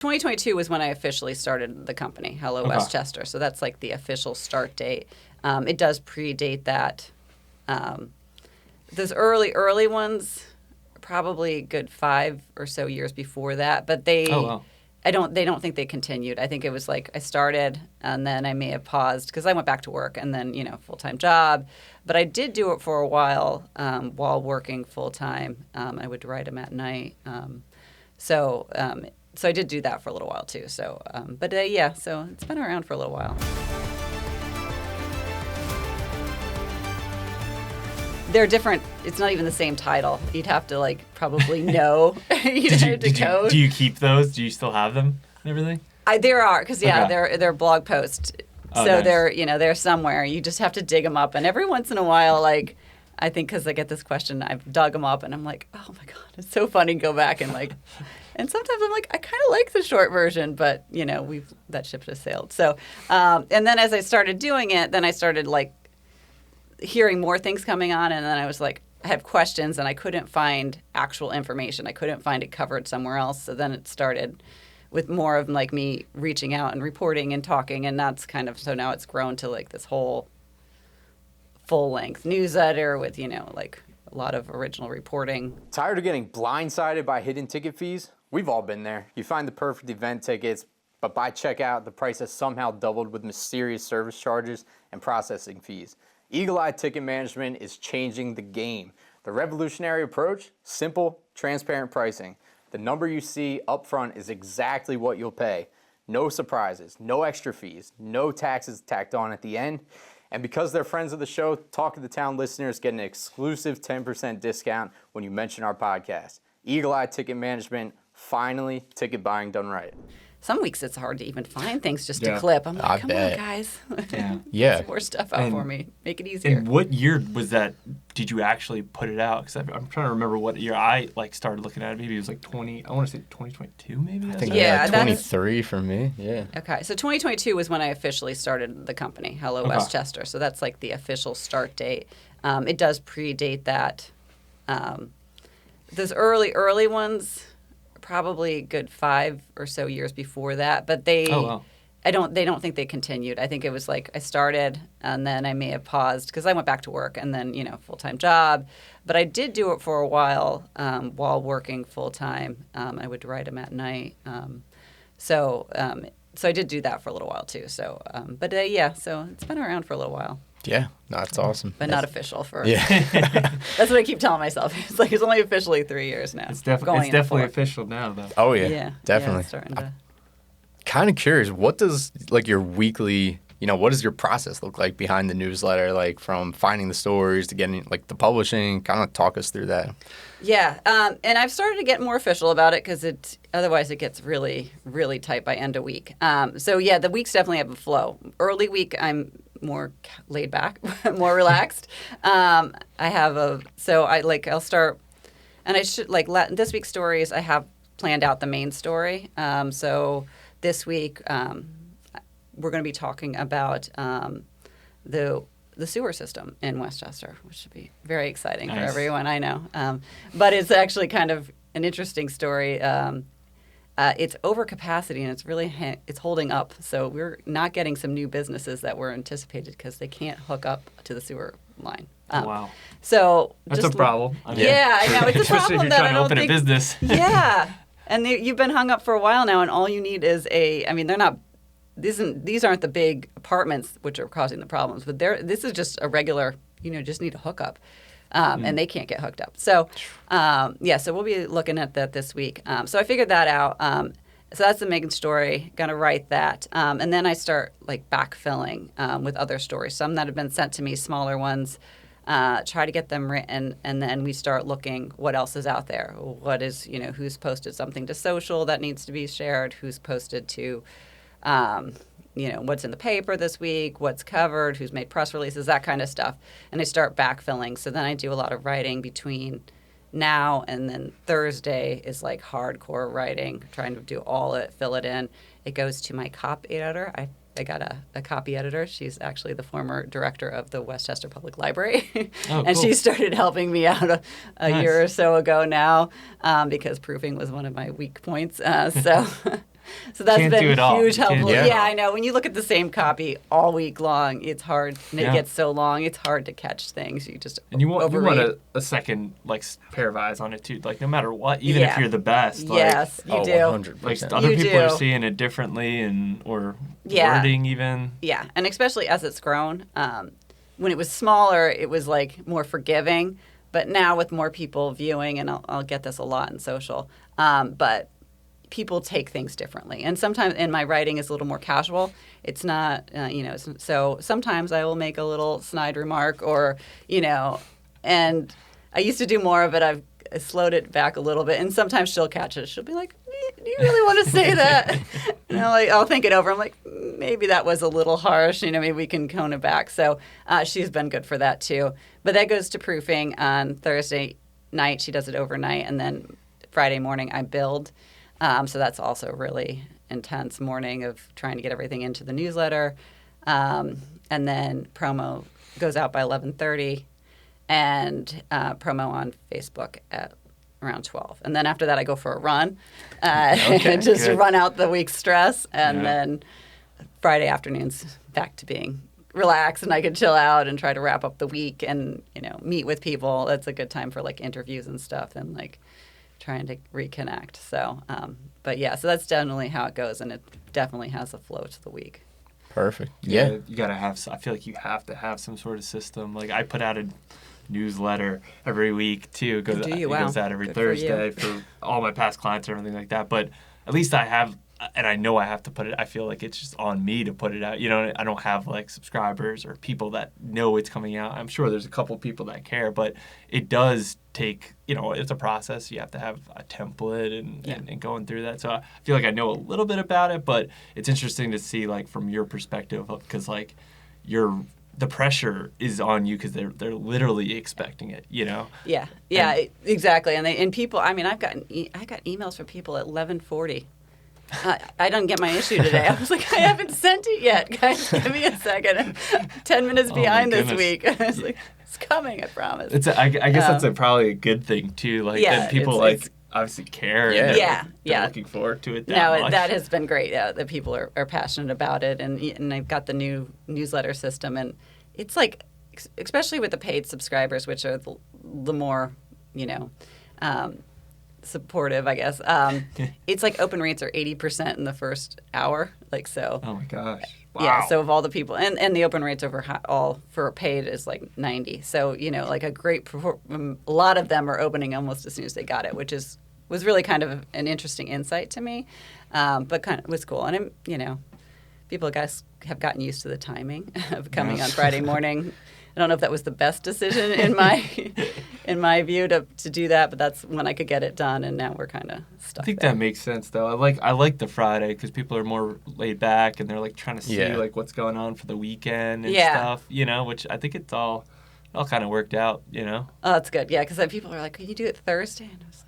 2022 was when I officially started the company, Hello Westchester. So that's like the official start date. It does predate that. Those early ones, probably a good 5 or so years before that. But they don't think they continued. I think it was like I started and then I may have paused because I went back to work and then, full-time job. But I did do it for a while while working full-time. I would write them at night. So I did do that for a little while too. So, so it's been around for a little while. They're different. It's not even the same title. You'd have to probably know. Do you keep those? Do you still have them and everything? There are, because they're blog posts. Oh, so nice. they're somewhere. You just have to dig them up. And every once in a while, I think because I get this question, I've dug them up and I'm like, oh my God, it's so funny to go back and and sometimes I'm like, I kind of like the short version, but that ship has sailed. So, and then as I started doing it, then I started hearing more things coming on, and then I was like, I have questions, and I couldn't find actual information. I couldn't find it covered somewhere else. So then it started with more of me reaching out and reporting and talking, and that's so now it's grown to this whole full-length newsletter with a lot of original reporting. Tired of getting blindsided by hidden ticket fees? We've all been there. You find the perfect event tickets, but by checkout, the price has somehow doubled with mysterious service charges and processing fees. Eagle Eye Ticket Management is changing the game. The revolutionary approach, simple, transparent pricing. The number you see up front is exactly what you'll pay. No surprises, no extra fees, no taxes tacked on at the end. And because they're friends of the show, Talk of the Town listeners get an exclusive 10% discount when you mention our podcast. Eagle Eye Ticket Management, finally ticket buying done right. Some weeks it's hard to even find things just to clip. I'm like, come on, guys. Yeah. Get more stuff out for me. Make it easier. And what year was that? Did you actually put it out? Because I'm trying to remember what year I started looking at it. Maybe it was 20. I want to say 2022. Maybe. I think 23 for me. Yeah. Okay, so 2022 was when I officially started the company, Hello Westchester. So that's the official start date. It does predate that. Those early ones, probably a good 5 or so years before that, but they don't think they continued. I think it was like I started and then I may have paused because I went back to work and then full-time job. But I did do it for a while while working full-time. I would write them at night. So I did do that for a little while too. So so it's been around for a little while. Yeah, that's awesome. But not official for. Yeah. That's what I keep telling myself. It's only officially 3 years now. It's definitely official now, though. Oh yeah, definitely. Yeah, kind of curious, what does your weekly, what does your process look like behind the newsletter, from finding the stories to getting the publishing? Kind of talk us through that. Yeah, and I've started to get more official about it because otherwise it gets really, really tight by end of week. The weeks definitely have a flow. Early week, I'm more laid back, more relaxed. I'll start, and I should this week's stories. I have planned out the main story. So this week we're going to be talking about the sewer system in Westchester, which should be very exciting for everyone. I know, but it's actually kind of an interesting story. It's overcapacity, and it's really it's holding up. So we're not getting some new businesses that were anticipated because they can't hook up to the sewer line. Wow. So that's a problem. I know it's a especially problem if you're trying to open a business. Yeah, and you've been hung up for a while now, and all you need is they're not. These aren't the big apartments which are causing the problems, but this is just a regular. Just need a hookup. And they can't get hooked up. So, so we'll be looking at that this week. So I figured that out. So that's the main story. Going to write that. And then I start backfilling with other stories. Some that have been sent to me, smaller ones, try to get them written. And then we start looking what else is out there. What is, who's posted something to social that needs to be shared, who's posted to what's in the paper this week, what's covered, who's made press releases, that kind of stuff. And I start backfilling. So then I do a lot of writing between now and then Thursday is hardcore writing, trying to do all it, fill it in. It goes to my copy editor. I got a copy editor. She's actually the former director of the Westchester Public Library. Oh, and cool. she started helping me out a year or so ago now because proofing was one of my weak points. So that's Can't been do it all. huge You can't helpful. do it Yeah, all. I know. When you look at the same copy all week long, it's hard. And Yeah. it gets so long, it's hard to catch things. You just And you want overread. a second like pair of eyes on it too. Like no matter what, even if Yeah. you're the best, like, Yes, you do. 100%. like other You people are do. seeing it differently and or Yeah. wording even. Yeah, and especially as it's grown. When it was smaller, it was like more forgiving. But now with more people viewing, and I'll get this a lot in social, but people take things differently. And sometimes, and my writing is a little more casual. It's not, so sometimes I will make a little snide remark or, and I used to do more of it. I've slowed it back a little bit. And sometimes she'll catch it. She'll be like, do you really want to say that? I'll think it over. I'm like, maybe that was a little harsh. Maybe we can cone it back. So she's been good for that too. But that goes to proofing on Thursday night. She does it overnight. And then Friday morning I build. So that's also really intense morning of trying to get everything into the newsletter. And then promo goes out by 11:30 and promo on Facebook at around 12. And then after that, I go for a run and just good. run out the week's stress. And Yeah. then Friday afternoons back to being relaxed, and I can chill out and try to wrap up the week and, meet with people. That's a good time for like interviews and stuff and like trying to reconnect. So, but yeah, so that's definitely how it goes. And it definitely has a flow to the week. Perfect. Yeah. You gotta have. I feel like you have to have some sort of system. Like I put out a newsletter every week too. It goes, Do you? it Wow. goes out every Good for you. Thursday for all my past clients or anything like that. But at least I have, and I know I have to put it. I feel like it's just on me to put it out. I don't have like subscribers or people that know it's coming out. I'm sure there's a couple people that care, but it does take. It's a process. You have to have a template and going through that. So I feel like I know a little bit about it, but it's interesting to see like from your perspective because like the pressure is on you because they're literally expecting it. Yeah, exactly. And people. I mean, I got emails from people at 11:40. I didn't get my issue today. I was like, I haven't sent it yet, guys. Give me a second. I'm 10 minutes behind this goodness. week. I was like, it's coming. I promise. I guess that's probably a good thing too. Like Yeah, that people it's- obviously care. Yeah. And Yeah, they're yeah. looking forward to it. No, much. that has been great. Yeah, that people are passionate about it, and I've got the new newsletter system, and it's like, especially with the paid subscribers, which are the more, supportive, I guess. It's like open rates are 80% in the first hour, like so. Oh my gosh. Wow. Yeah, so of all the people, and the open rates all for paid is like 90. So, like a lot of them are opening almost as soon as they got it, which was really kind of an interesting insight to me, but kind of was cool. And, people, I guess, have gotten used to the timing of coming on Friday morning. I don't know if that was the best decision in my view to do that, but that's when I could get it done, and now we're kind of stuck I think there. that makes sense though. I like the Friday because people are more laid back and they're like trying to see like what's going on for the weekend and stuff. Which I think it's all kind of worked out. Oh, that's good. Yeah, because people are like, can you do it Thursday? And I was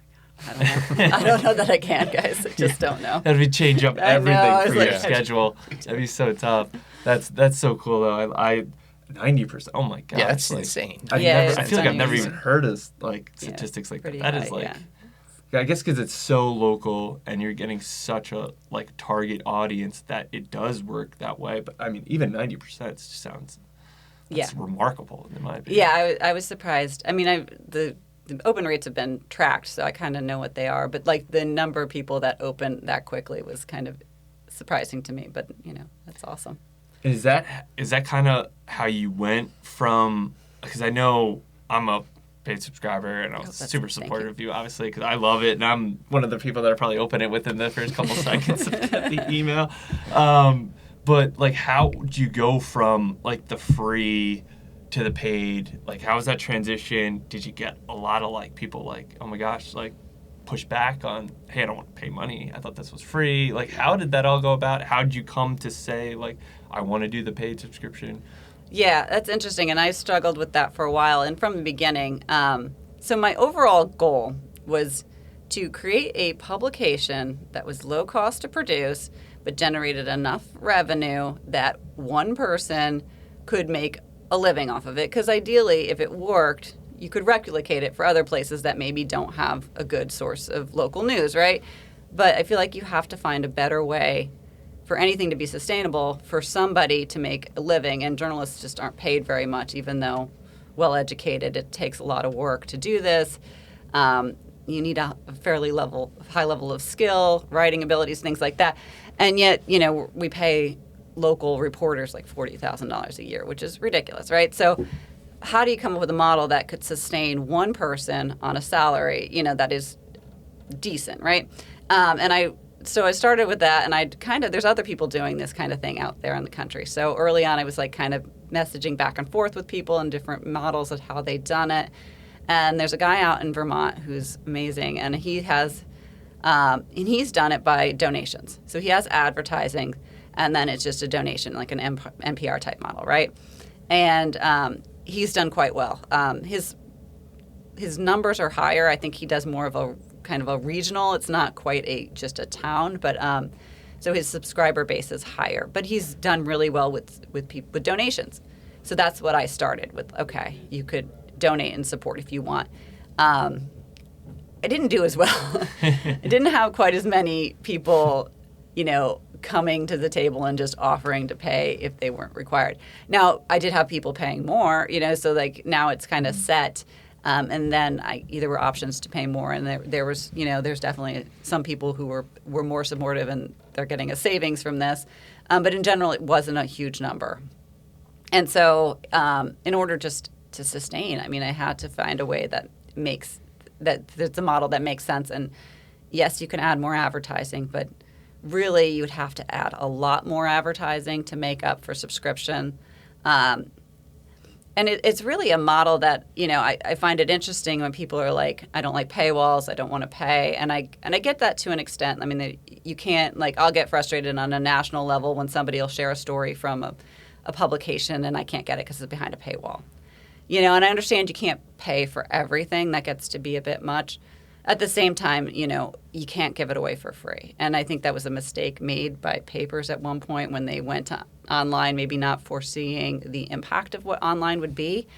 like, I don't know that I can, guys. I just don't know. That'd be change up I know, everything I for was your like- schedule. That'd be so tough. That's so cool though. I 90%. Oh my god. Yeah, that's insane. I Yeah, feel like I've never it's even heard of like Yeah, statistics like that. pretty That is high, like. yeah. Yeah, I guess because it's so local and you're getting such a like target audience that it does work that way. But I mean, even 90% sounds remarkable in my opinion. Yeah, I was surprised. I mean, the open rates have been tracked, so I kind of know what they are. But like the number of people that open that quickly was kind of surprising to me. But that's awesome. Is that kind of how you went from? Because I know I'm a paid subscriber and I was super supportive of you, obviously, because I love it and I'm one of the people that probably open it within the first couple seconds of the email. But like, how would you go from like the free to the paid? Like, how was that transition? Did you get a lot of like people like, oh my gosh, like push back on, hey, I don't want to pay money. I thought this was free. Like, how did that all go about? How did you come to say like, I want to do the paid subscription? Yeah, that's interesting, and I struggled with that for a while. And from the beginning, so my overall goal was to create a publication that was low cost to produce, but generated enough revenue that one person could make a living off of it. Because ideally, if it worked, you could replicate it for other places that maybe don't have a good source of local news, right? But I feel like you have to find a better way for anything to be sustainable for somebody to make a living. And journalists just aren't paid very much, even though well-educated. It takes a lot of work to do this. You need a fairly high level of skill, writing abilities, things like that. And yet, we pay local reporters like $40,000 a year, which is ridiculous, right? So how do you come up with a model that could sustain one person on a salary, that is decent, right? So I started with that, and there's other people doing this kind of thing out there in the country. So early on, I was like kind of messaging back and forth with people and different models of how they'd done it. And there's a guy out in Vermont who's amazing, and he has, and he's done it by donations. So he has advertising, and then it's just a donation, like an NPR type model, right? And he's done quite well. His numbers are higher. I think he does more of a kind of a regional. It's not quite just a town, but so his subscriber base is higher. But he's done really well with donations. So that's what I started with. Okay, you could donate and support if you want. I didn't do as well. I didn't have quite as many people, coming to the table and just offering to pay if they weren't required. Now, I did have people paying more, so like now it's kind of set. And then there were options to pay more, and there was, there's definitely some people who were more supportive, and they're getting a savings from this. But in general, it wasn't a huge number. And so in order just to sustain, I had to find a way that's a model that makes sense. And yes, you can add more advertising, but really you would have to add a lot more advertising to make up for subscription. And it's really a model that, I find it interesting when people are like, I don't like paywalls, I don't want to pay. And I get that to an extent. You can't, I'll get frustrated on a national level when somebody will share a story from a publication and I can't get it because it's behind a paywall. And I understand you can't pay for everything. That gets to be a bit much. At the same time, you can't give it away for free. And I think that was a mistake made by papers at one point when they went to online, maybe not foreseeing the impact of what online would be,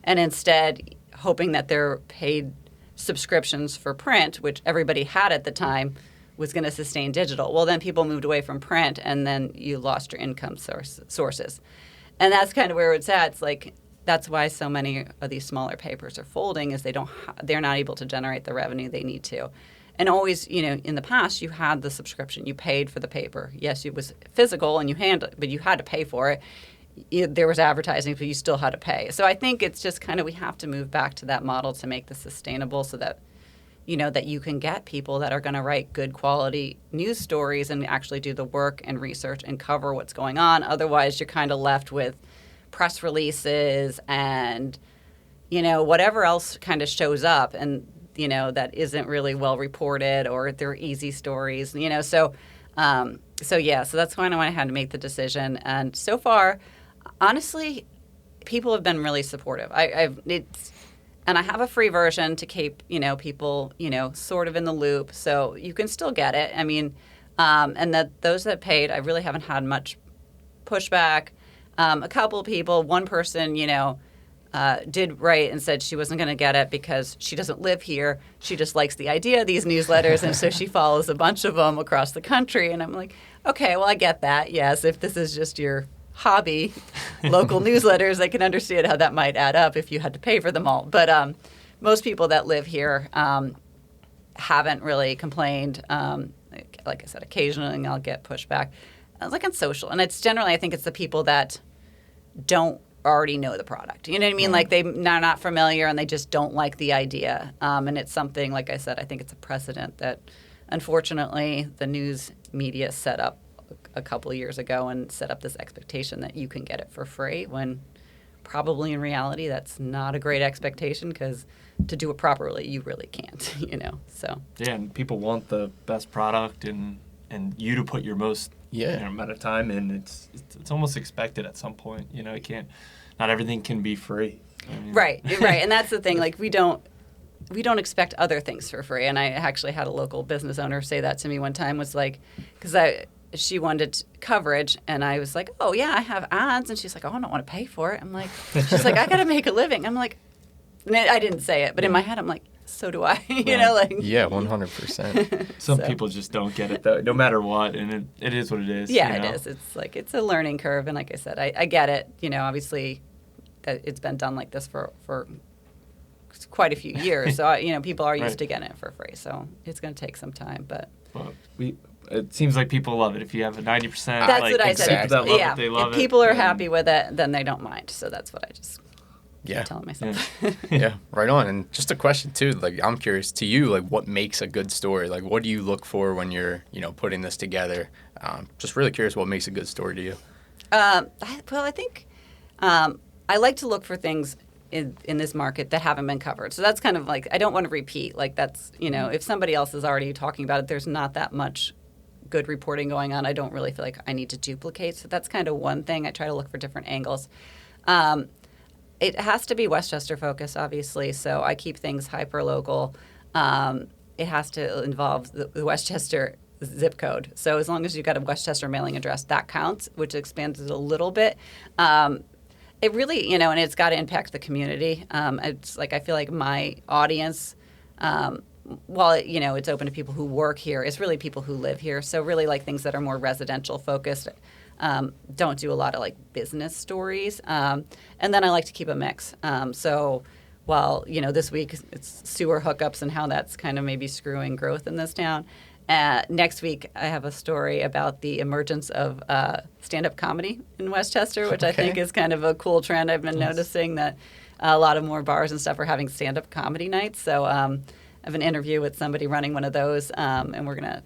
and instead hoping that their paid subscriptions for print, which everybody had at the time, was going to sustain digital. Well, then people moved away from print, and then you lost your income sources. And that's kind of where it's at. It's like, that's why so many of these smaller papers are folding, is they're not able to generate the revenue they need to. And always, in the past, you had the subscription. You paid for the paper. Yes, it was physical, and but you had to pay for it. There was advertising, but you still had to pay. So I think it's just kind of, we have to move back to that model to make this sustainable, so that, that you can get people that are going to write good quality news stories and actually do the work and research and cover what's going on. Otherwise, you're kind of left with press releases and, whatever else kind of shows up, and, that isn't really well reported, or they're easy stories, so that's when I had to make the decision. And so far, honestly, people have been really supportive. And I have a free version to keep, people, sort of in the loop, so you can still get it. And that those that paid, I really haven't had much pushback. A couple of people, one person, did write and said she wasn't going to get it because she doesn't live here. She just likes the idea of these newsletters, and so she follows a bunch of them across the country. And I'm like, okay, well, I get that. Yes, if this is just your hobby, local newsletters, I can understand how that might add up if you had to pay for them all. But most people that live here haven't really complained. Like I said, occasionally I'll get pushback. Like on social, and it's generally, I think it's the people that don't already know the product. You know what I mean? Like they're not familiar, and they just don't like the idea. And it's something, like I said, I think it's a precedent that, unfortunately, the news media set up a couple of years ago, and set up this expectation that you can get it for free, when probably in reality that's not a great expectation, because to do it properly, you really can't. So yeah, and people want the best product, and you to put your most amount of time in. It's almost expected at some point. It can't. Not everything can be free. Right, and that's the thing. Like we don't expect other things for free. And I actually had a local business owner say that to me one time. Was like, because she wanted coverage, and I was like, oh yeah, I have ads, and she's like, oh, I don't want to pay for it. I'm like, she's like, I got to make a living. I'm like, I didn't say it, but in my head, I'm like, so do I. you Right. know, like Yeah, 100%. Some So- people just don't get it though, no matter what, and it is what it is. Yeah, you know? it is. It's like it's a learning curve, and like I said, I get it. You know, obviously, that it's been done like this for quite a few years. So people are used Right. to getting it for free. So it's going to take some time, but Well, it seems like people love it. If you have a 90%, that's like, what I people said. that love Yeah, it, they love if it. people are and- happy with it, then they don't mind. So that's what I just Yeah. keep telling myself. Yeah, right on. And just a question too, like I'm curious to you, like what makes a good story? Like what do you look for when you're, putting this together? Just really curious what makes a good story to you. I think I like to look for things in this market that haven't been covered. So that's kind of like, I don't want to repeat. Like that's, if somebody else is already talking about it, there's not that much good reporting going on. I don't really feel like I need to duplicate. So that's kind of one thing. I try to look for different angles. It has to be Westchester focused, obviously. So I keep things hyper local. It has to involve the Westchester zip code. So as long as you've got a Westchester mailing address, that counts, which expands it a little bit. It really, and it's got to impact the community. It's like I feel like my audience, while it's open to people who work here, it's really people who live here. So really like things that are more residential focused. Don't do a lot of like business stories. And then I like to keep a mix. So while, this week it's sewer hookups and how that's kind of maybe screwing growth in this town. Next week, I have a story about the emergence of stand-up comedy in Westchester, which I think is kind of a cool trend. I've been noticing that a lot of more bars and stuff are having stand-up comedy nights. So I have an interview with somebody running one of those, and we're gonna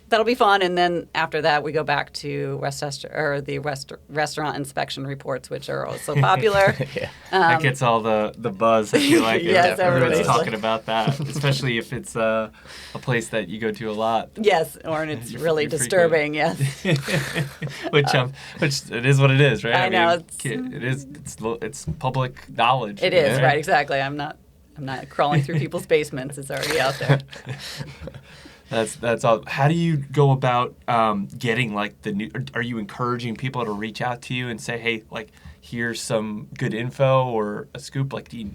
that'll be fun. And then after that, we go back to Westchester or the restaurant inspection reports, which are also popular. Yeah. That gets all the buzz. I feel like Yes, everyone's everybody's talking like- about that, especially if it's a place that you go to a lot. Yes, or it's really you frequent. disturbing. Yes. Which it is what it is, right? I know, It's public knowledge. It is right, exactly. I'm not crawling through people's basements. It's already out there. That's all. How do you go about getting like the new? Are you encouraging people to reach out to you and say, hey, like here's some good info or a scoop? Like, do you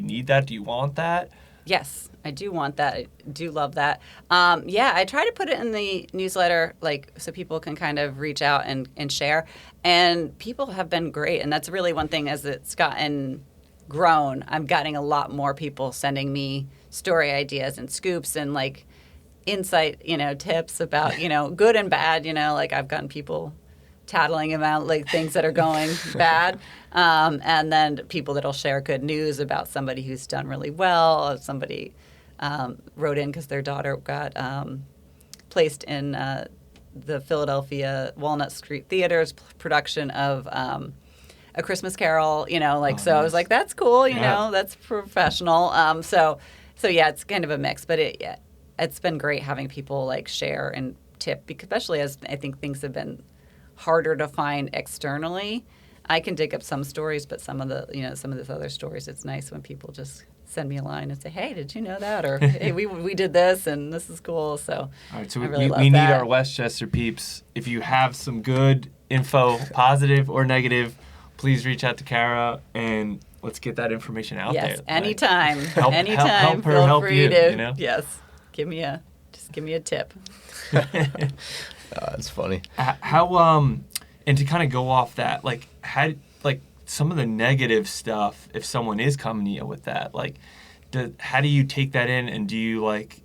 need that? Do you want that? Yes, I do want that. I do love that. I try to put it in the newsletter, like so people can kind of reach out and share. And people have been great, and that's really one thing as it's gotten grown. I'm getting a lot more people sending me story ideas and scoops and like insight, tips about, good and bad, like I've gotten people tattling about like things that are going bad. And then people that'll share good news about somebody who's done really well. Or somebody wrote in because their daughter got placed in the Philadelphia Walnut Street Theater's production of A Christmas Carol, so nice. I was like, that's cool, Yeah. that's professional. So yeah, it's kind of a mix, but it's been great having people like share and tip, especially as I think things have been harder to find externally. I can dig up some stories, but some of these other stories, it's nice when people just send me a line and say, hey, did you know that? Or, hey, we did this and this is cool. So All right, so I really love we need that. our Westchester peeps. If you have some good info, positive or negative, please reach out to Cara and let's get that information out there. Yes, anytime. Help her feel help free you, to, yes, give me a tip. That's funny. How and to kind of go off that, like some of the negative stuff, if someone is coming to you with that, like how do you take that in, and do you like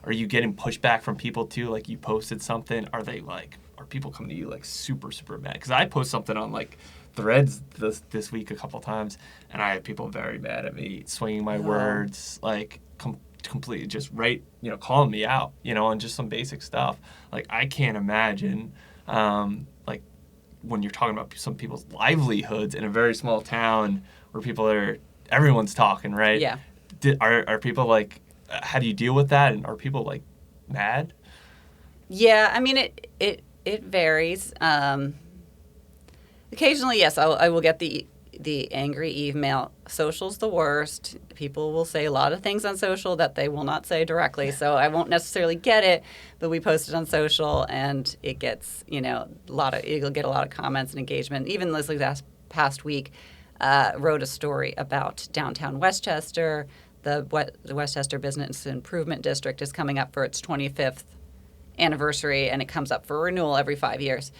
are you getting pushback from people too? Like you posted something, are people coming to you like super mad? Because I post something on like Threads this week a couple times, and I had people very mad at me, swinging my words, like completely just calling me out, on just some basic stuff. Like I can't imagine, like when you're talking about some people's livelihoods in a very small town where everyone's talking, right? Yeah. Are people like, how do you deal with that? And are people like mad? Yeah, I mean it varies. Occasionally, yes, I will get the angry email. Social's the worst. People will say a lot of things on social that they will not say directly, so I won't necessarily get it. But we post it on social, and it gets you'll get a lot of comments and engagement. Even this past week, wrote a story about downtown Westchester, the Westchester Business Improvement District is coming up for its 25th anniversary, and it comes up for renewal every 5 years.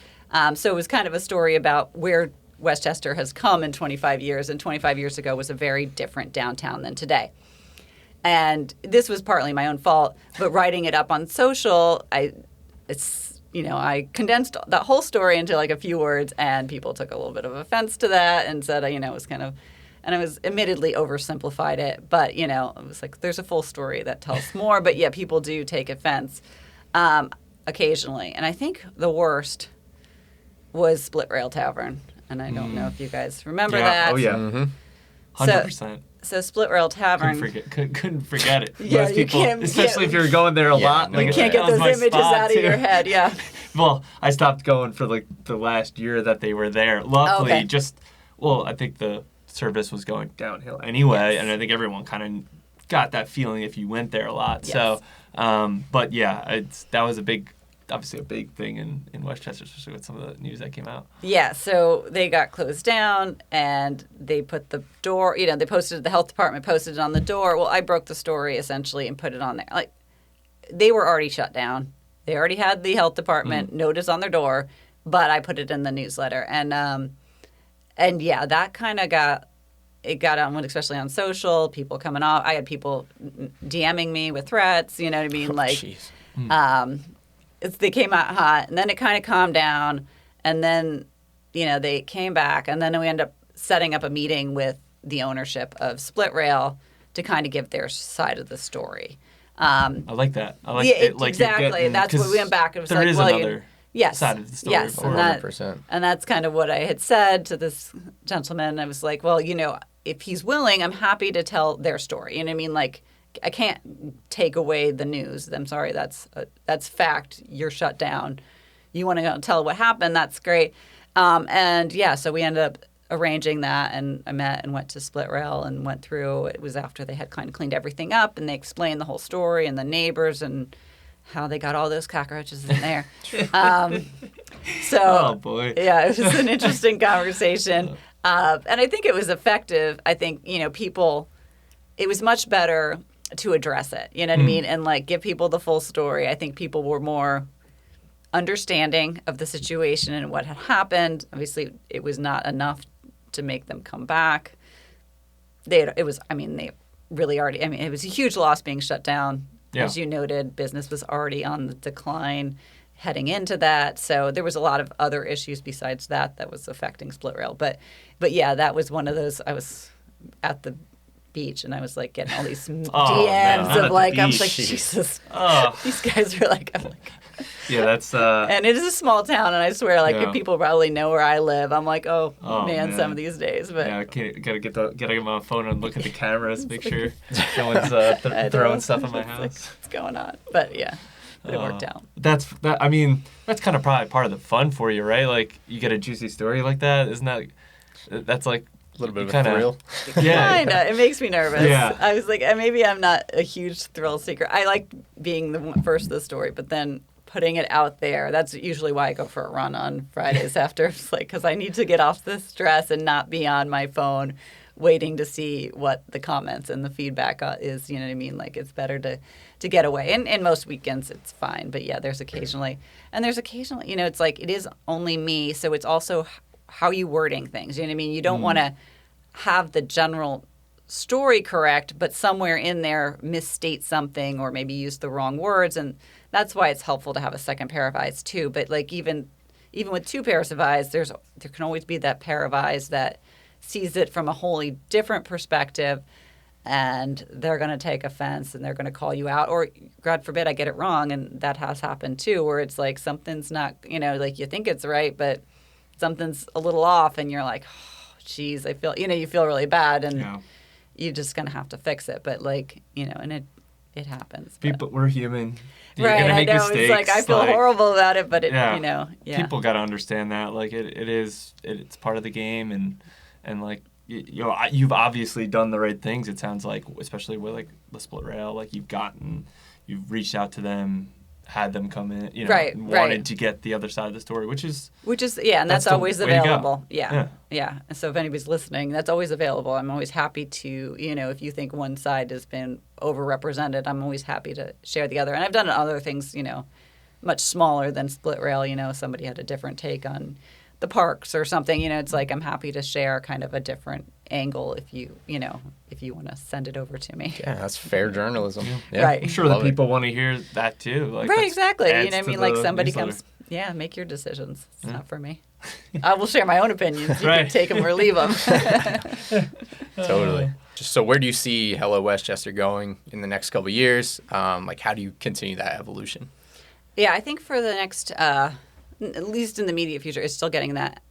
So it was kind of a story about where Westchester has come in 25 years, and 25 years ago was a very different downtown than today. And this was partly my own fault, but writing it up on social, I condensed that whole story into like a few words, and people took a little bit of offense to that and said, it was kind of, and I was admittedly oversimplified it, but, it was like there's a full story that tells more, but yeah, people do take offense occasionally. And I think the worst was Split Rail Tavern, and I don't know if you guys remember that. Oh, yeah. Mm-hmm. 100%. So Split Rail Tavern. Couldn't forget it. Yeah, Most people, especially if you're going there a lot. You can't get those images out of your head, yeah. Well, I stopped going for like the last year that they were there. Luckily, I think the service was going downhill anyway, and I think everyone kind of got that feeling if you went there a lot. Yes. So, but yeah, that was obviously a big thing in Westchester, especially with some of the news that came out. Yeah, so they got closed down, and they put the door, they posted, the health department posted it on the door. Well, I broke the story, essentially, and put it on there. Like, they were already shut down. They already had the health department notice on their door, but I put it in the newsletter. And yeah, that kind of got on, especially on social, people coming off. I had people DMing me with threats, you know what I mean? They came out hot, and then it kind of calmed down, and then, they came back, and then we ended up setting up a meeting with the ownership of Split Rail to kind of give their side of the story. I like that. I like it. Like exactly. That's what we went back. It was there like, is another side of the story. Yes, 100%. And that's kind of what I had said to this gentleman. I was like, well, if he's willing, I'm happy to tell their story. You know what I mean? Like, I can't take away the news. I'm sorry, that's fact. You're shut down. You want to go tell what happened? That's great. And yeah, so we ended up arranging that, and I met and went to Split Rail and went through. It was after they had kind of cleaned everything up, and they explained the whole story and the neighbors and how they got all those cockroaches in there. Oh boy. Yeah, it was an interesting conversation, and I think it was effective. I think people. It was much better to address it, you know what I mean? And like give people the full story. I think people were more understanding of the situation and what had happened. Obviously, it was not enough to make them come back. It was a huge loss being shut down. Yeah. As you noted, business was already on the decline heading into that. So there was a lot of other issues besides that was affecting Split Rail. But yeah, that was one of those. I was at the beach, and I was like getting all these DMs of like, I was like, Jesus, these guys are like, I'm like, yeah, that's and it is a small town, and I swear, like, if people probably know where I live, I'm like, man, some of these days, but yeah, gotta get my phone and look at the cameras, make sure no one's throwing stuff in my house. Like, what's going on? But yeah, but it worked out. That's kind of probably part of the fun for you, right? Like, you get a juicy story like that, isn't that's like a little bit of a thrill. Yeah. Kinda. It makes me nervous. Yeah. I was like, maybe I'm not a huge thrill seeker. I like being the first of the story, but then putting it out there, that's usually why I go for a run on Fridays after. It's like, because I need to get off the stress and not be on my phone waiting to see what the comments and the feedback is. You know what I mean? Like, it's better to get away. And most weekends it's fine. But yeah, there's occasionally, it's like, it is only me. So it's also how you wording things. You know what I mean? You don't want to have the general story correct, but somewhere in there misstate something or maybe use the wrong words. And that's why it's helpful to have a second pair of eyes too. But like even with two pairs of eyes, there can always be that pair of eyes that sees it from a wholly different perspective, and they're going to take offense and they're going to call you out, or God forbid I get it wrong. And that has happened too, where it's like something's not, like you think it's right, but something's a little off, and you're like, oh, geez, I feel, you feel really bad, and you're just going to have to fix it. But like, and it happens. People, we're human. You're right, gonna make I know. mistakes. It's like, I feel horrible about it, but People got to understand that. Like, it's part of the game, and like, you've obviously done the right things, it sounds like, especially with like the Split Rail. Like, you've reached out to them had them come in, Right, and wanted right. to get the other side of the story, which is yeah, and that's the always way to go. available. Yeah. And so if anybody's listening, that's always available. I'm always happy to, if you think one side has been overrepresented, I'm always happy to share the other. And I've done other things, much smaller than Split Rail. Somebody had a different take on the parks or something. It's like I'm happy to share kind of a different angle if you want to send it over to me. Yeah, that's fair journalism. Yeah, Right. I'm sure love that it. people want to hear that too. Like, Right, that's exactly. adds What I to mean? Like the somebody newsletter. comes, make your decisions. It's not for me. I will share my own opinions. You Right. can take them or leave them. Totally. So where do you see Hello Westchester going in the next couple of years? Like, how do you continue that evolution? Yeah, I think for the next, at least in the immediate future, is still getting that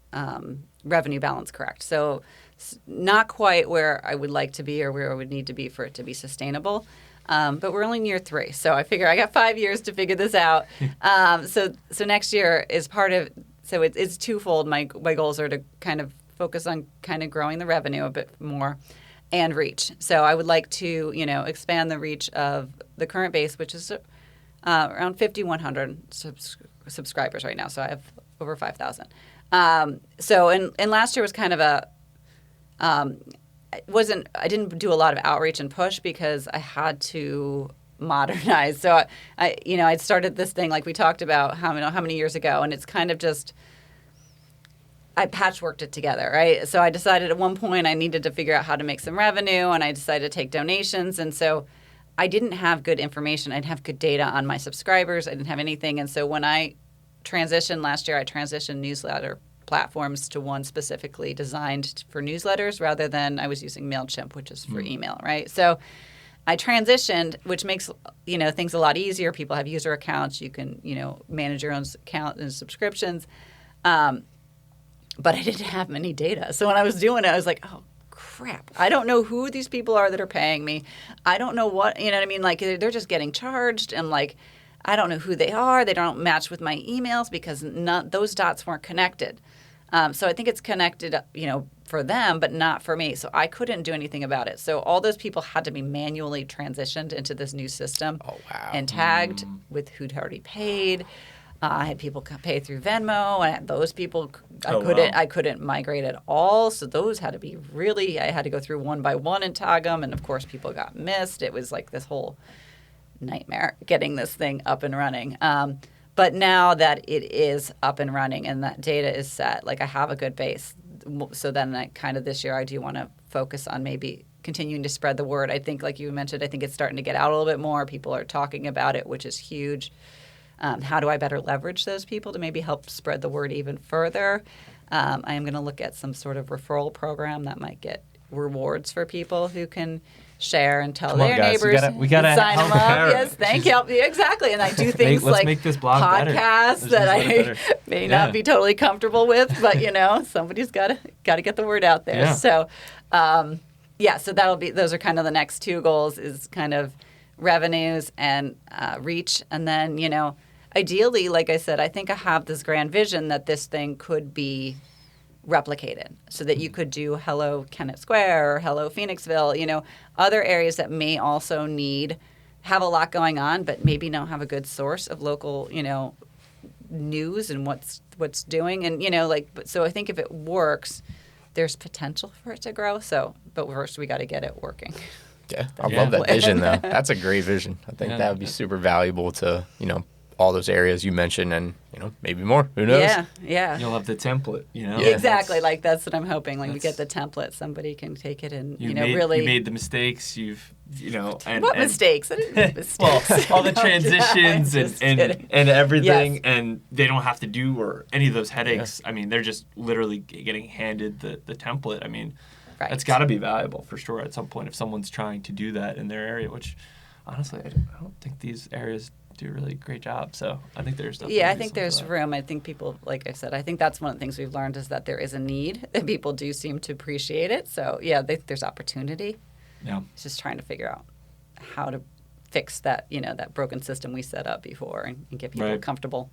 revenue balance correct. So not quite where I would like to be or where I would need to be for it to be sustainable. But we're only in year 3. So I figure I got 5 years to figure this out. So next year is part of, so it's twofold. My goals are to kind of focus on kind of growing the revenue a bit more and reach. So I would like to, expand the reach of the current base, which is around 5,100 subscribers right now. So I have over 5,000. So and last year was kind of a, I didn't do a lot of outreach and push because I had to modernize. So I'd started this thing like we talked about how many years ago, and it's kind of just, I patchworked it together, right? So I decided at one point I needed to figure out how to make some revenue, and I decided to take donations. And so I didn't have good information. I didn't have good data on my subscribers. I didn't have anything. And so when I transitioned last year, I transitioned newsletter platforms to one specifically designed for newsletters rather than I was using MailChimp, which is for email, right? So I transitioned, which makes, things a lot easier. People have user accounts. You can, manage your own account and subscriptions. But I didn't have any data. So when I was doing it, I was like, oh, crap. I don't know who these people are that are paying me. I don't know what, you know what I mean? Like, they're just getting charged. And, like, I don't know who they are. They don't match with my emails because those dots weren't connected. So I think it's connected, for them, but not for me. So I couldn't do anything about it. So all those people had to be manually transitioned into this new system. Oh, wow. And tagged with who'd already paid. I had people pay through Venmo, and those people I couldn't migrate at all. So those had to be I had to go through one by one and tag them, and of course people got missed. It was like this whole nightmare getting this thing up and running. But now that it is up and running and that data is set, like I have a good base. So then this year I do want to focus on maybe continuing to spread the word. I think, like you mentioned, I think it's starting to get out a little bit more. People are talking about it, which is huge. How do I better leverage those people to maybe help spread the word even further? I am going to look at some sort of referral program that might get rewards for people who can share and tell their neighbors. We gotta sign them help up. Cara. Yes, thank you. Exactly. And I do things Let's like make this blog better. podcasts This that newsletter I better. may Yeah. not be totally comfortable with, but somebody's got to get the word out there. Yeah. So, so those are kind of the next 2 goals is kind of revenues and reach, and then ideally, like I said, I think I have this grand vision that this thing could be replicated so that you could do Hello Kennett Square or Hello Phoenixville, other areas that may also have a lot going on, but maybe don't have a good source of local, news and what's doing. And, so I think if it works, there's potential for it to grow. So, but first we got to get it working. Yeah, I love that vision, though. That's a great vision. I think that would be super valuable to, all those areas you mentioned and, maybe more. Who knows? Yeah. You'll have the template, Yeah. Exactly. Like that's what I'm hoping. Like we get the template, somebody can take it and, really. You made the mistakes. And what mistakes? I didn't make mistakes. Well, all the transitions Just and kidding. everything, Yes. and they don't have to do or any of those headaches. Yeah. I mean, they're just literally getting handed the template. I mean, that's got to be valuable for sure at some point if someone's trying to do that in their area, which honestly, I don't think these areas do a really great job. So I think there's definitely I think there's room. I think people, like I said, I think that's one of the things we've learned is that there is a need and people do seem to appreciate it. So there's opportunity. Yeah. It's just trying to figure out how to fix that, that broken system we set up before and get people comfortable.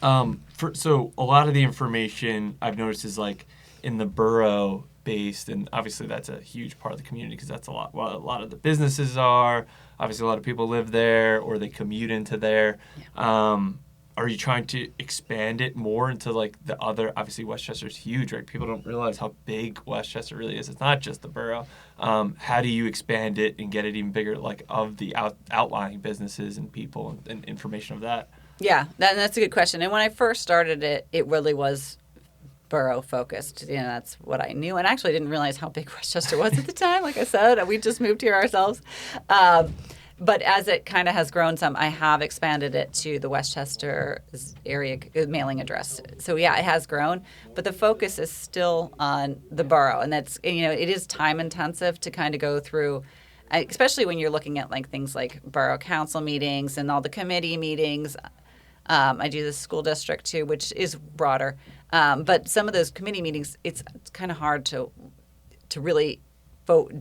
So a lot of the information I've noticed is like in the borough based, and obviously that's a huge part of the community because that's a lot of the businesses are. Obviously, a lot of people live there or they commute into there. Yeah. Are you trying to expand it more into like the other? Obviously, Westchester's huge, right? People don't realize how big Westchester really is. It's not just the borough. How do you expand it and get it even bigger, like of the outlying businesses and people and information of that? Yeah, that's a good question. And when I first started it, it really was borough focused. You know, that's what I knew. And I actually didn't realize how big Westchester was at the time. Like I said, we just moved here ourselves. But as it kind of has grown some, I have expanded it to the Westchester area mailing address. So yeah, it has grown, but the focus is still on the borough, and that's, you know, it is time intensive to kind of go through, especially when you're looking at like things like borough council meetings and all the committee meetings. I do the school district too, which is broader, but some of those committee meetings, it's kind of hard to really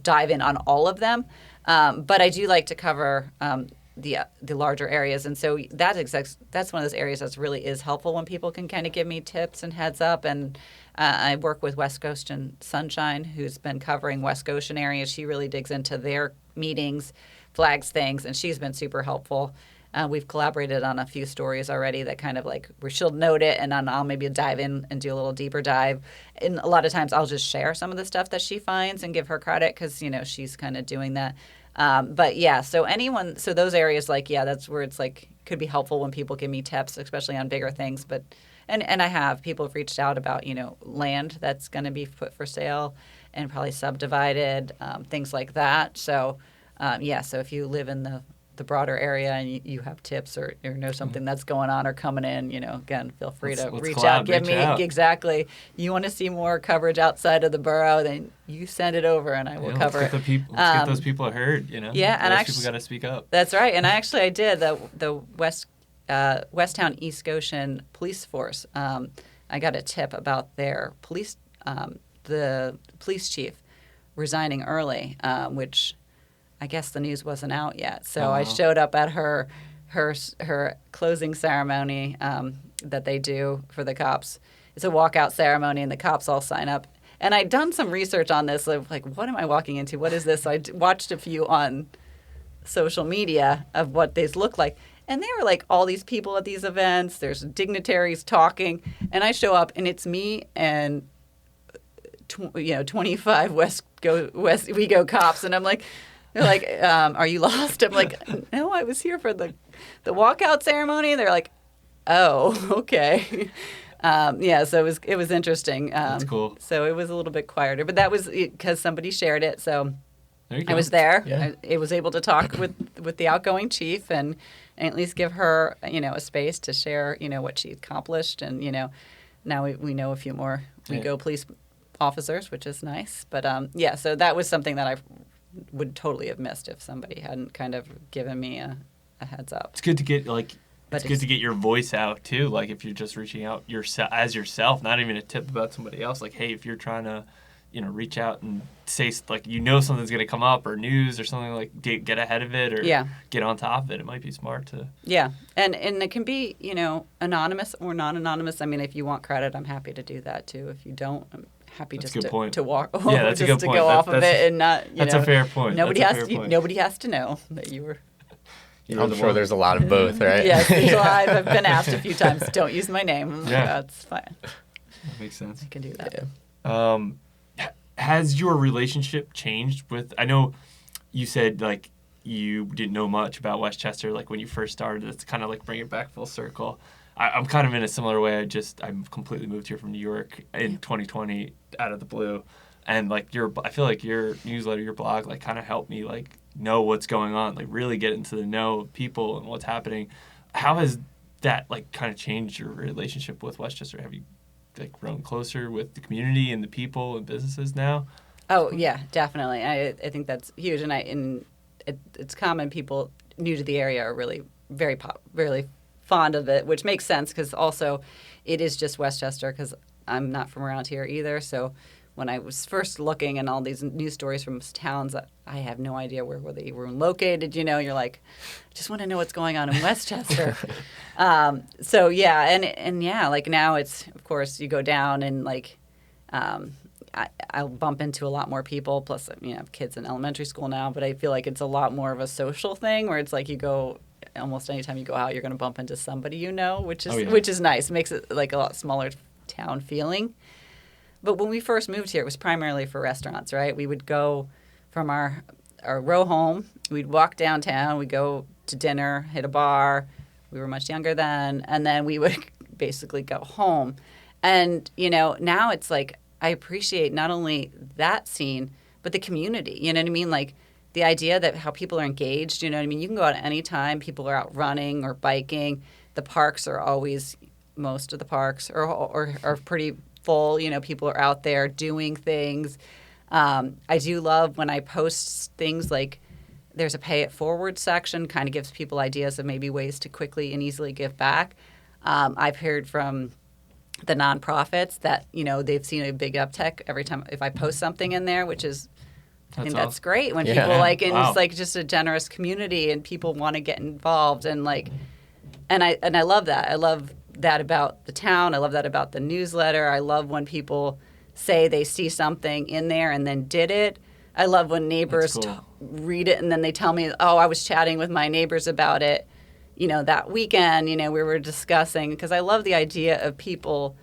dive in on all of them. But I do like to cover the larger areas, and so that's one of those areas that really is helpful when people can kind of give me tips and heads up. And I work with West Coast and Sunshine, who's been covering West Goshen areas. She really digs into their meetings, flags things, and she's been super helpful. We've collaborated on a few stories already that kind of like where she'll note it, and then I'll maybe dive in and do a little deeper dive. And a lot of times I'll just share some of the stuff that she finds and give her credit because, you know, she's kind of doing that. But yeah, so those areas, like, yeah, that's where it's like could be helpful when people give me tips, especially on bigger things. But and I have people have reached out about, you know, land that's going to be put for sale and probably subdivided, things like that. So yeah, so if you live in the broader area and you have tips or know something that's going on or coming in, you know, again, feel free to reach out. Give me exactly. You want to see more coverage outside of the borough, then you send it over and I will cover it. Let's get those people heard, you know. Yeah, and those people got to speak up. That's right. And I did the Westtown East Goshen Police Force. I got a tip about their police, the police chief resigning early, which I guess the news wasn't out yet. So I showed up at her closing ceremony that they do for the cops. It's a walkout ceremony, and the cops all sign up. And I'd done some research on this, of like, what am I walking into? What is this? So I watched a few on social media of what these look like. And they were like all these people at these events. There's dignitaries talking. And I show up, and it's me and 25 WeGo cops. And I'm like, they're like, are you lost? I'm like, no, I was here for the walkout ceremony. They're like, oh, okay. Yeah, so it was interesting. That's cool. So it was a little bit quieter, but that was because somebody shared it. So there you go. I was there. Yeah. I was able to talk with the outgoing chief and at least give her, you know, a space to share, you know, what she accomplished. And, you know, now we know a few more WeGo police officers, which is nice. But, yeah, so that was something that I would totally have missed if somebody hadn't kind of given me a heads up. It's good to get good to get your voice out too. Like if you're just reaching out as yourself, not even a tip about somebody else. Like, hey, if you're trying to, you know, reach out and say like, you know, something's going to come up or news or something, like get ahead of it or get on top of it. It might be smart to. Yeah, and it can be, you know, anonymous or non-anonymous. I mean, if you want credit, I'm happy to do that too. If you don't, I'm happy that's just to walk that's just to go off of it and not. That's a fair point. Nobody has to know that you were. I'm sure there's a lot of both, right? Yes, I've been asked a few times, don't use my name. Yeah. That's fine. That makes sense. I can do that. Yeah. Has your relationship changed with, I know you said like you didn't know much about Westchester like when you first started. It's kind of like bring it back full circle. I'm kind of in a similar way. I'm completely moved here from New York in 2020 out of the blue. And like I feel like your newsletter, your blog, like kind of helped me like know what's going on, like really get into the know of people and what's happening. How has that like kind of changed your relationship with Westchester? Have you like grown closer with the community and the people and businesses now? Oh yeah, definitely. I think that's huge, and it's common. People new to the area are really really fond of it, which makes sense because also it is just Westchester because I'm not from around here either. So when I was first looking and all these news stories from towns, I have no idea where they were located. You know, you're like, I just want to know what's going on in Westchester. So yeah, and yeah, like now it's, of course, you go down and like, I'll bump into a lot more people. Plus, I have kids in elementary school now, but I feel like it's a lot more of a social thing where it's like you go almost anytime you go out, you're going to bump into somebody which is nice. It makes it like a lot smaller town feeling. But when we first moved here, it was primarily for restaurants, right? We would go from our row home, we'd walk downtown, we'd go to dinner, hit a bar. We were much younger then, and then we would basically go home. And, now it's like I appreciate not only that scene, but the community. You know what I mean? Like the idea that how people are engaged, you know what I mean? You can go out any time. People are out running or biking. The parks are always, most of the parks are pretty full. People are out there doing things. I do love when I post things like there's a pay it forward section, kind of gives people ideas of maybe ways to quickly and easily give back. I've heard from the nonprofits that, they've seen a big uptick every time if I post something in there, which is, I think that's great when people it's like just a generous community and people want to get involved and I love that. I love that about the town. I love that about the newsletter. I love when people say they see something in there and then did it. I love when neighbors read it and then they tell me, oh, I was chatting with my neighbors about it, that weekend, we were discussing, because I love the idea of people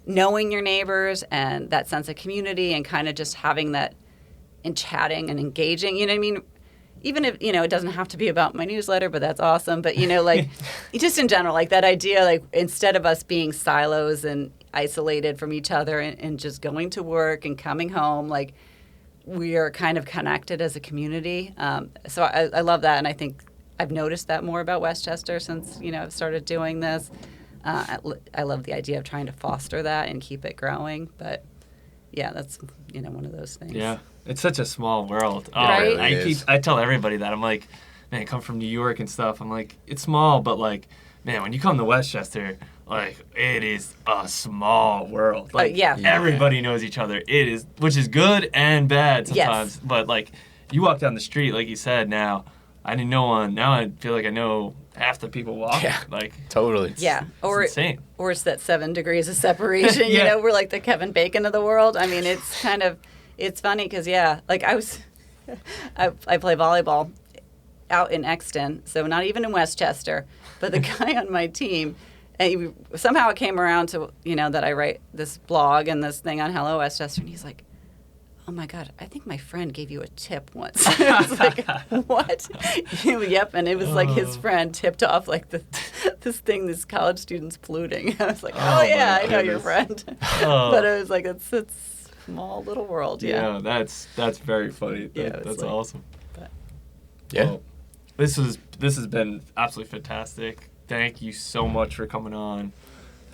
knowing your neighbors and that sense of community and kind of just having that and chatting and engaging, you know what I mean? Even if, it doesn't have to be about my newsletter, but that's awesome. But, like just in general, like that idea, like instead of us being silos and isolated from each other and just going to work and coming home, like we are kind of connected as a community. So I love that. And I think I've noticed that more about Westchester since, I've started doing this. I love the idea of trying to foster that and keep it growing. But yeah, that's, one of those things. Yeah. It's such a small world. Right? I tell everybody that. I'm like, man, I come from New York and stuff. I'm like, it's small, but like, man, when you come to Westchester, like, it is a small world. Like, everybody knows each other. It is, which is good and bad sometimes. Yes. But like, you walk down the street, like you said, now, I didn't know one. Now I feel like I know half the people walking. Yeah, like totally. It's insane. Or it's that 7 degrees of separation. We're like the Kevin Bacon of the world. I mean, it's kind of, it's funny because like I play volleyball out in Exton, so not even in Westchester, but the guy on my team, and somehow it came around to that I write this blog and this thing on Hello Westchester, and he's like, oh my God, I think my friend gave you a tip once. I was like, what? Yep, and it was like his friend tipped off like this college student's polluting. I was like, oh yeah, I know your friend. But it was like, it's small little world. Yeah, that's very funny. That's like, awesome. But. Yeah. Well, this has been absolutely fantastic. Thank you so much for coming on.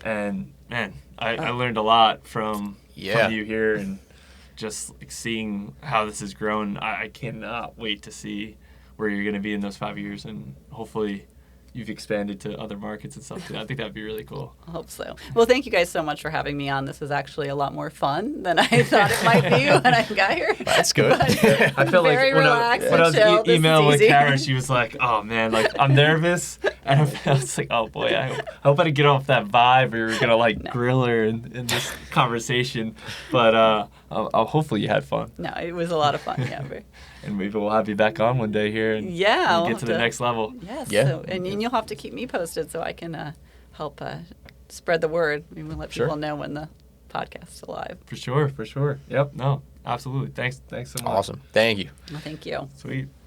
And man, I learned a lot from you here and just like seeing how this has grown. I cannot wait to see where you're going to be in those 5 years, and hopefully you've expanded to other markets and stuff too. I think that'd be really cool. I hope so. Well, thank you guys so much for having me on. This was actually a lot more fun than I thought it might be when I got here. That's good. I feel like when I was emailing with Cara, she was like, "Oh man, like I'm nervous," and I was like, "Oh boy, I hope I didn't get off that vibe. We were gonna grill her in this conversation." But hopefully you had fun. No, it was a lot of fun. Yeah. And maybe we'll have you back on one day here and get to the next level. Yes. Yeah. So, and you'll have to keep me posted so I can help spread the word. We will let people know when the podcast's alive. For sure. Yep. No, absolutely. Thanks so much. Awesome. Thank you. Well, thank you. Sweet.